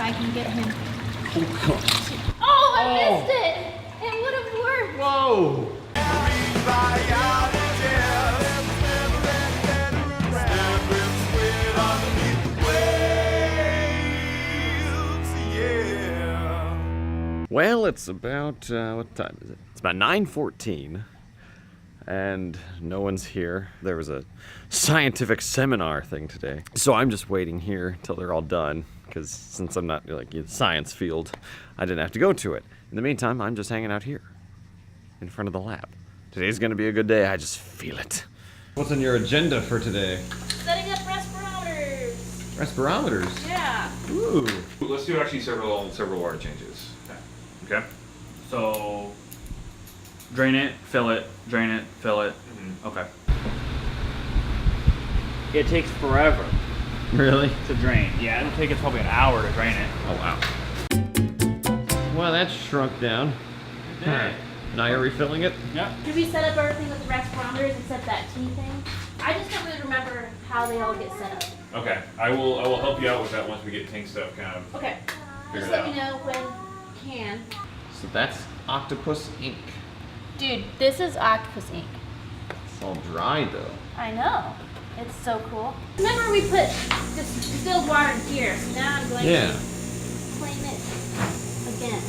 I can get him. Oh, God. Oh, I missed it! It would have worked! Whoa! Well, it's about, what time is it? It's about 9:14, and no one's here. There was a scientific seminar thing today. So I'm just waiting here till they're all done, because since I'm not, like, in the science field, I didn't have to go to it. In the meantime, I'm just hanging out here, in front of the lab. Today's gonna be a good day, I just feel it. What's on your agenda for today? Setting up respirometers. Respirometers? Yeah. Ooh. Let's do actually several water changes. Okay. So, drain it, fill it, drain it, fill it. Mm-hmm. Okay. It takes forever Really? to drain. Yeah, it'll take us probably an hour to drain it. Oh, wow. Well, that's shrunk down. Yeah. Now you're refilling it? Yep. Did we set up everything with the respirometers except that T thing? I just don't really remember how they all get set up. Okay. I will help you out with that once we get tank stuff kind of. Okay. Figure Just it let out. me know when you can. So that's Octopus ink. Dude, this is Octopus ink. It's all dry though. I know. It's so cool. Remember we put this distilled water in here, so now I'm going Yeah. to clean it again.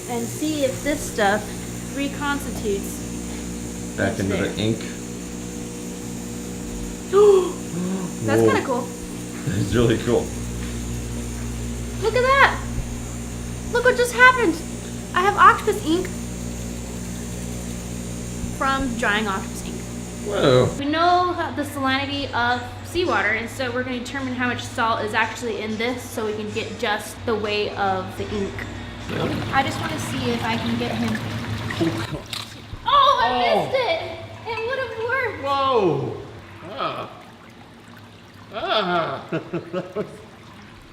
And see if this stuff reconstitutes. Back into the ink. That's Whoa. kind of cool. That's really cool. Look at that! Look what just happened! I have octopus ink from drying octopus ink. Whoa. We know the salinity of seawater, and so we're going to determine how much salt is actually in this so we can get just the weight of the ink. I just want to see if I can get him. Oh, God. Oh, I missed it! It would have worked! Whoa. Ah. Ah.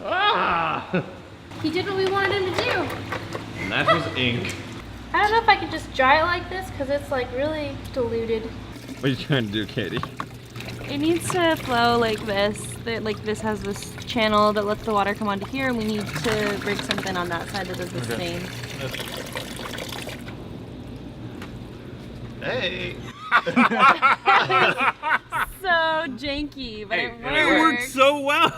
Ah. He did what we wanted him to do. And that was ink. I don't know if I can just dry it like this because it's like really diluted. What are you trying to do, Katie? It needs to flow like this. Like this has this channel that lets the water come onto here, and we need to break something on that side that does the same. Hey. So janky, but Hey, it it worked. worked So well.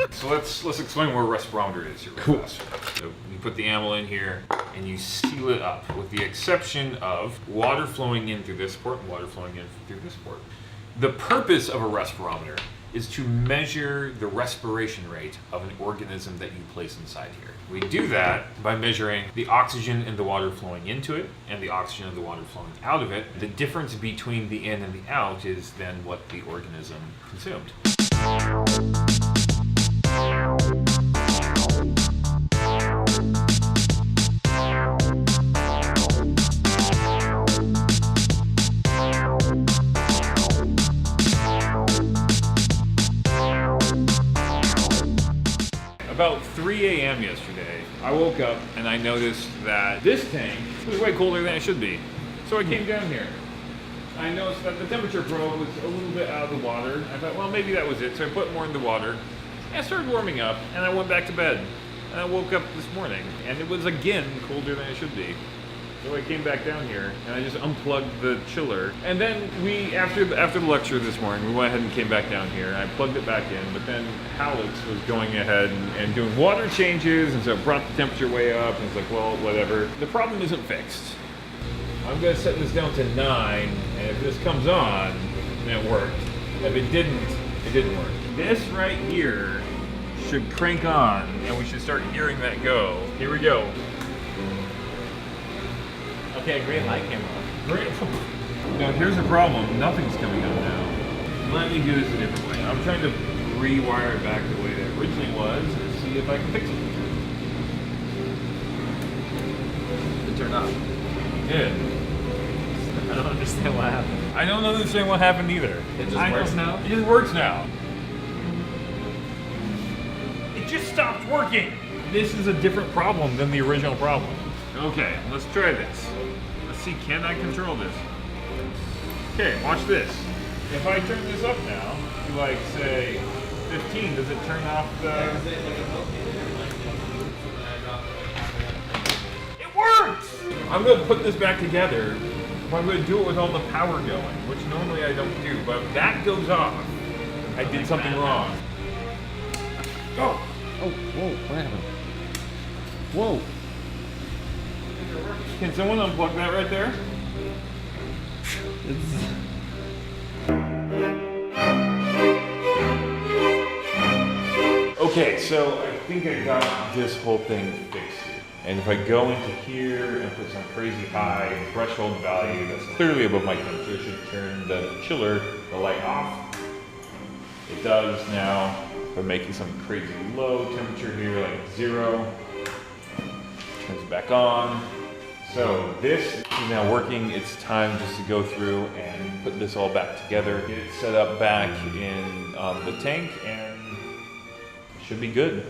So let's explain what a respirometer is here real fast. So you put the animal in here and you seal it up, with the exception of water flowing in through this port and water flowing in through this port. The purpose of a respirometer is to measure the respiration rate of an organism that you place inside here. We do that by measuring the oxygen in the water flowing into it and the oxygen in the water flowing out of it. The difference between the in and the out is then what the organism consumed. About 3 a.m. yesterday, I woke up and I noticed that this tank was way colder than it should be. So I came down here. I noticed that the temperature probe was a little bit out of the water. I thought, well, maybe that was it. So I put more in the water. And I started warming up, and I went back to bed. And I woke up this morning, and it was again colder than it should be. So I came back down here, and I just unplugged the chiller. And then after the lecture this morning, we went ahead and came back down here, and I plugged it back in. But then Alex was going ahead and doing water changes, and so it brought the temperature way up. And it's like, well, whatever. The problem isn't fixed. I'm gonna set this down to 9, and if this comes on, then it worked. If it didn't, it didn't work. This right here should crank on, and we should start hearing that go. Here we go. Okay, great light camera. Great. Now here's the problem, nothing's coming on now. Let me do this a different way. I'm trying to rewire it back the way that it originally was and see if I can fix it. It turned off. Good. I don't understand what happened. I don't understand what happened either. It just I works don't- now? It just works now. It just stopped working. This is a different problem than the original problem. Okay, let's try this. Let's see, can I control this? Okay, watch this. If I turn this up now to like say 15. Does it turn off the... It works! I'm gonna put this back together. I'm gonna do it with all the power going, which normally I don't do, but if that goes off, I did something wrong. Oh! Oh, whoa, what happened? Whoa. Can someone unplug that right there? Okay, so I think I got this whole thing fixed. And if I go into here and put some crazy high threshold value that's clearly above my temperature, it should turn the chiller, the light off. It does now. If I'm making some crazy low temperature here, like 0, turns it back on. So this is now working. It's time just to go through and put this all back together, get it set up back in the tank, and it should be good.